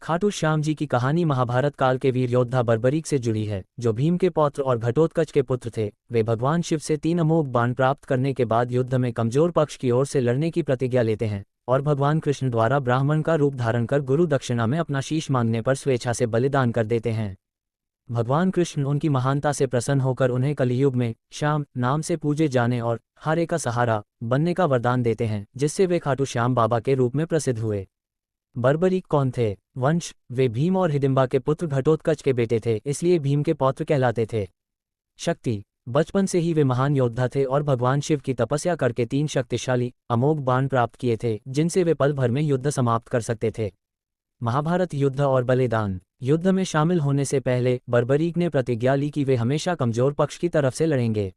खाटू श्याम जी की कहानी महाभारत काल के वीर योद्धा बर्बरीक से जुड़ी है, जो भीम के पौत्र और घटोत्कच के पुत्र थे। वे भगवान शिव से 3 अमोघ बाण प्राप्त करने के बाद युद्ध में कमजोर पक्ष की ओर से लड़ने की प्रतिज्ञा लेते हैं और भगवान कृष्ण द्वारा ब्राह्मण का रूप धारण कर गुरु दक्षिणा में अपना शीश मांगने पर स्वेच्छा से बलिदान कर देते हैं। भगवान कृष्ण उनकी महानता से प्रसन्न होकर उन्हें कलियुग में श्याम नाम से पूजे जाने और हारे का सहारा बनने का वरदान देते हैं, जिससे वे खाटू श्याम बाबा के रूप में प्रसिद्ध हुए। बर्बरीक कौन थे? वंश: वे भीम और हिडिंबा के पुत्र घटोत्कच के बेटे थे, इसलिए भीम के पौत्र कहलाते थे। शक्ति: बचपन से ही वे महान योद्धा थे और भगवान शिव की तपस्या करके 3 शक्तिशाली अमोघ बाण प्राप्त किए थे, जिनसे वे पल भर में युद्ध समाप्त कर सकते थे। महाभारत युद्ध और बलिदान: युद्ध में शामिल होने से पहले बर्बरीक ने प्रतिज्ञा ली कि वे हमेशा कमजोर पक्ष की तरफ से लड़ेंगे।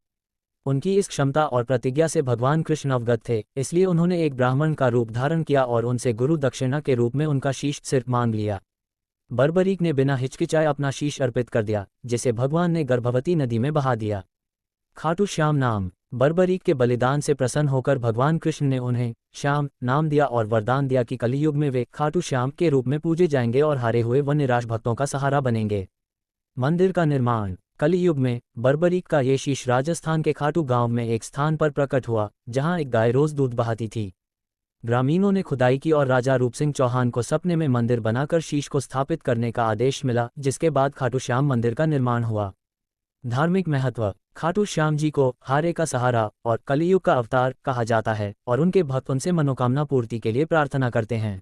उनकी इस क्षमता और प्रतिज्ञा से भगवान कृष्ण अवगत थे, इसलिए उन्होंने एक ब्राह्मण का रूप धारण किया और उनसे गुरु दक्षिणा के रूप में उनका शीश सिर्फ मांग लिया। बर्बरीक ने बिना हिचकिचाए अपना शीश अर्पित कर दिया, जिसे भगवान ने गर्भवती नदी में बहा दिया। खाटू श्याम नाम: बर्बरीक के बलिदान से प्रसन्न होकर भगवान कृष्ण ने उन्हें श्याम नाम दिया और वरदान दिया कि कलियुग में वे खाटू श्याम के रूप में पूजे जाएंगे और हारे हुए व निराश भक्तों का सहारा बनेंगे। मंदिर का निर्माण: कलियुग में बर्बरीक का ये शीश राजस्थान के खाटू गांव में एक स्थान पर प्रकट हुआ, जहां एक गाय रोज दूध बहाती थी। ग्रामीणों ने खुदाई की और राजा रूप सिंह चौहान को सपने में मंदिर बनाकर शीश को स्थापित करने का आदेश मिला, जिसके बाद खाटू श्याम मंदिर का निर्माण हुआ। धार्मिक महत्व: खाटू श्याम जी को हारे का सहारा और कलियुग का अवतार कहा जाता है और उनके भक्त उनसे मनोकामना पूर्ति के लिए प्रार्थना करते हैं।